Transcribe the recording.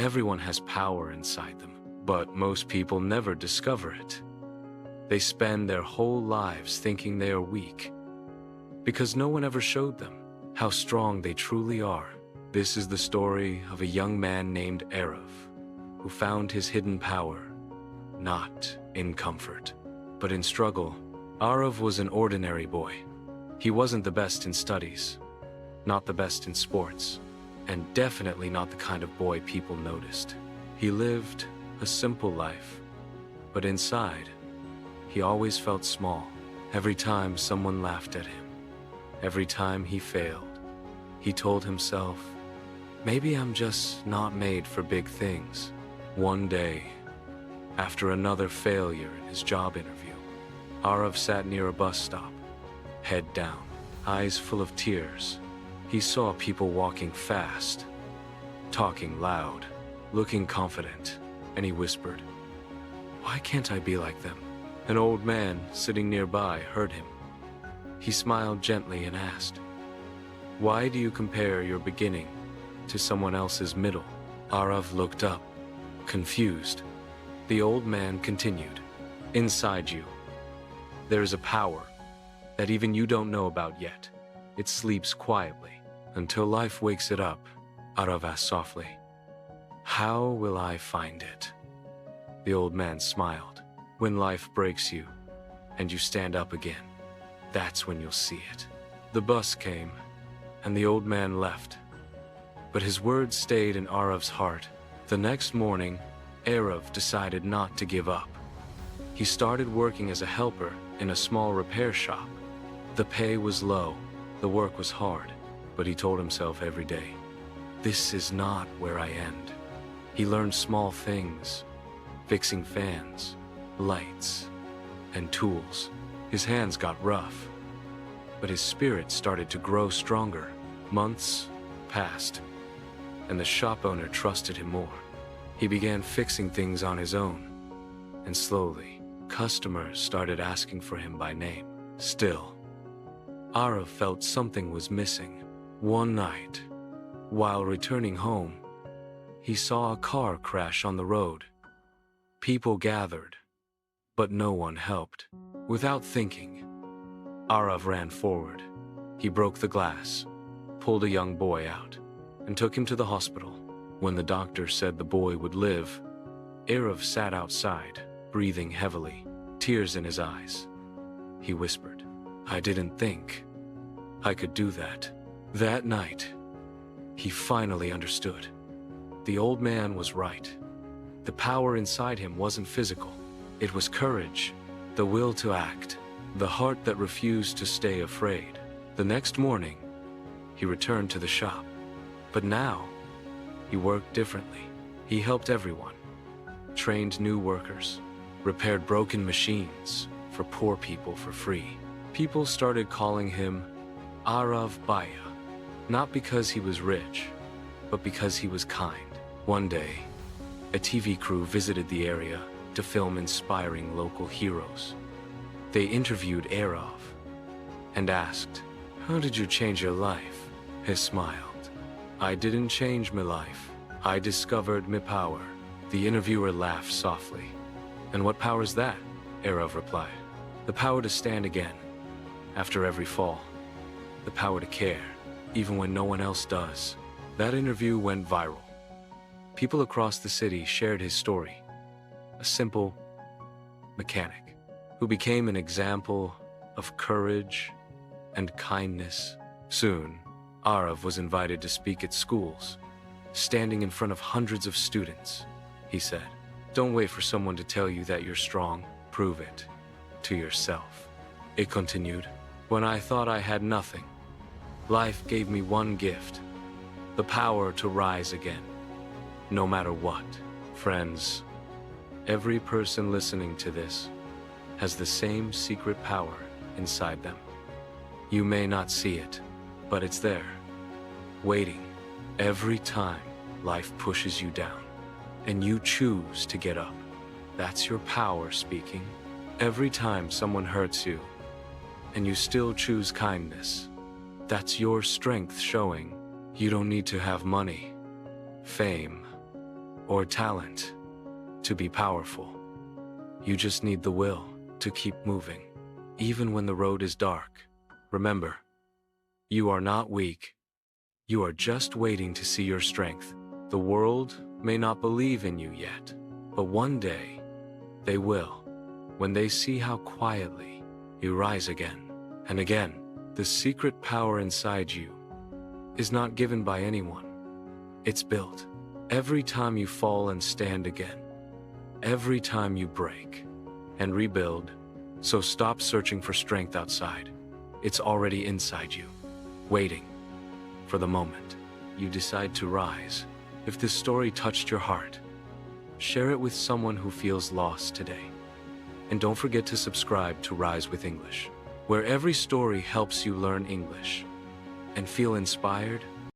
Everyone has power inside them, but most people never discover it. They spend their whole lives thinking they are weak, because no one ever showed them how strong they truly are. This is the story of a young man named Aarav, who found his hidden power, not in comfort, but in struggle. Aarav was an ordinary boy. He wasn't the best in studies, not the best in sports, and definitely not the kind of boy people noticed. He lived a simple life, but inside, he always felt small. Every time someone laughed at him, every time he failed, he told himself, maybe I'm just not made for big things. One day, after another failure in his job interview, Aarav sat near a bus stop, head down, eyes full of tears. He saw people walking fast, talking loud, looking confident, and he whispered, "Why can't I be like them?" An old man sitting nearby heard him. He smiled gently and asked, "Why do you compare your beginning to someone else's middle?" Aarav looked up, confused. The old man continued, "Inside you, there is a power that even you don't know about yet. It sleeps quietly until life wakes it up." Aarav asked softly, "How will I find it?" The old man smiled. "When life breaks you and you stand up again, that's when you'll see it." The bus came and the old man left, but his words stayed in Aarav's heart. The next morning, Aarav decided not to give up. He started working as a helper in a small repair shop. The pay was low, the work was hard, but he told himself every day, "This is not where I end." He learned small things, fixing fans, lights, and tools. His hands got rough, but his spirit started to grow stronger. Months passed, and the shop owner trusted him more. He began fixing things on his own, and slowly, customers started asking for him by name. Still, Aarav felt something was missing. One night, while returning home, he saw a car crash on the road. People gathered, but no one helped. Without thinking, Aarav ran forward. He broke the glass, pulled a young boy out, and took him to the hospital. When the doctor said the boy would live, Aarav sat outside, breathing heavily, tears in his eyes. He whispered, "I didn't think I could do that." That night, he finally understood. The old man was right. The power inside him wasn't physical. It was courage, the will to act, the heart that refused to stay afraid. The next morning, he returned to the shop. But now, he worked differently. He helped everyone, trained new workers, repaired broken machines for poor people for free. People started calling him Aarav Baya, not because he was rich, but because he was kind. One day, a TV crew visited the area to film inspiring local heroes. They interviewed Aarav and asked, "How did you change your life?" He smiled. "I didn't change my life. I discovered my power." The interviewer laughed softly. "And what power is that?" Aarav replied. "The power to stand again, after every fall. The power to care, even when no one else does." That interview went viral. People across the city shared his story. A simple mechanic who became an example of courage and kindness. Soon, Aarav was invited to speak at schools. Standing in front of hundreds of students, he said, "Don't wait for someone to tell you that you're strong. Prove it to yourself." It continued, "When I thought I had nothing, life gave me one gift, the power to rise again, no matter what." Friends, every person listening to this has the same secret power inside them. You may not see it, but it's there, waiting. Every time life pushes you down, and you choose to get up, that's your power speaking. Every time someone hurts you, and you still choose kindness, that's your strength showing. You don't need to have money, fame, or talent to be powerful. You just need the will to keep moving, even when the road is dark. Remember, you are not weak. You are just waiting to see your strength. The world may not believe in you yet, but one day they will, when they see how quietly you rise again and again. The secret power inside you is not given by anyone. It's built every time you fall and stand again, every time you break and rebuild. So stop searching for strength outside. It's already inside you, waiting for the moment you decide to rise. If this story touched your heart, share it with someone who feels lost today. And don't forget to subscribe to Rise with English, where every story helps you learn English and feel inspired